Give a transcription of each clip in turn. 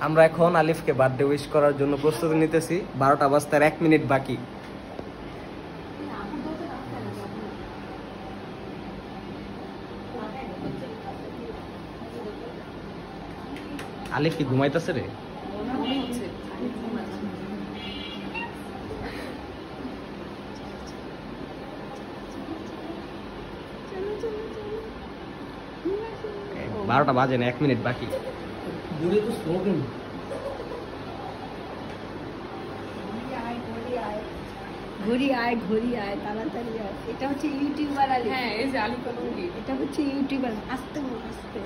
আমরা এখন আলিফকে birthday wish করার জন্য প্রস্তুতি নিতেছি। 12টা বাজতে 1 মিনিট বাকি। আলিফ কি ঘুমাইতেছে রে? বারোটা বাজে না, 1 মিনিট বাকি। ঘুরি আয় তাড়াতাড়ি আয়। এটা হচ্ছে ইউটিউবার আলী। হ্যাঁ, এই যে আলী কলঙ্গি। এটা হচ্ছে ইউটিউবার। আস্তে আস্তে।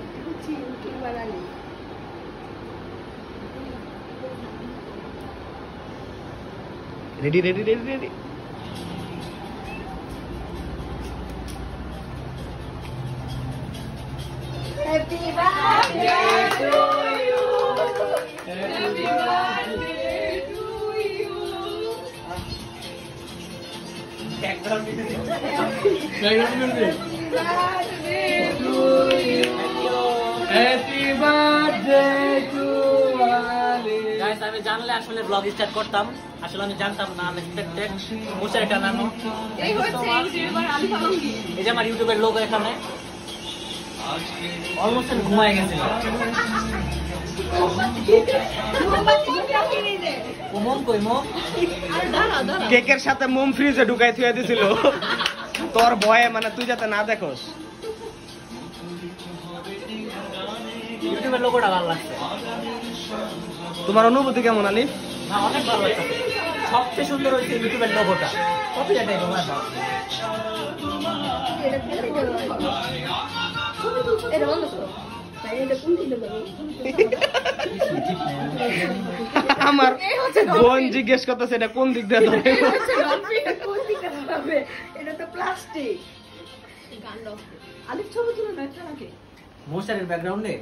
এটা হচ্ছে YouTuber Ali. Ready ready ready ready. Happy birthday to you. Happy birthday to you. Happy birthday to Ali. Guys, আমি জানলে আসলে ব্লগ স্টার্ট করতাম। আসলে আমি জানতাম না, আনএক্সপেক্টেড মুচার এটা নানো। এই হচ্ছে ইউটিউবার আলী কলঙ্গি। এই যে আমার ইউটিউবের লোগো এখানে। অলমোস্ট আমি ঘুমায় গেছিলাম। মোম কই মোম? কেকের সাথে মোম ফ্রিজে ঢুকাই থুয়ে দিছিল তোর ভয়ে, মানে তুই যাতে না দেখোস। ইউটিউবের লোগোটা ভালো লাগছে। তোমার অনুভূতি কেমন আলিফ? না, অনেক ভালো লাগছে। সবচেয়ে সুন্দর হয়েছে ইউটিউবের লোগোটা। কপি এটাই ঘুমায় পাও। এটা বন্ধ করো। এটা কোন দিকে যাবে? আমার বোন জিজ্ঞেস করতেছে এটা কোন দিক দিয়ে ধরে। কোন দিকে যাবে? এটা তো প্লাস্টিক। আলিফ ছবি তুলে না, এটা নাকি? মোশারের ব্যাকগ্রাউন্ডে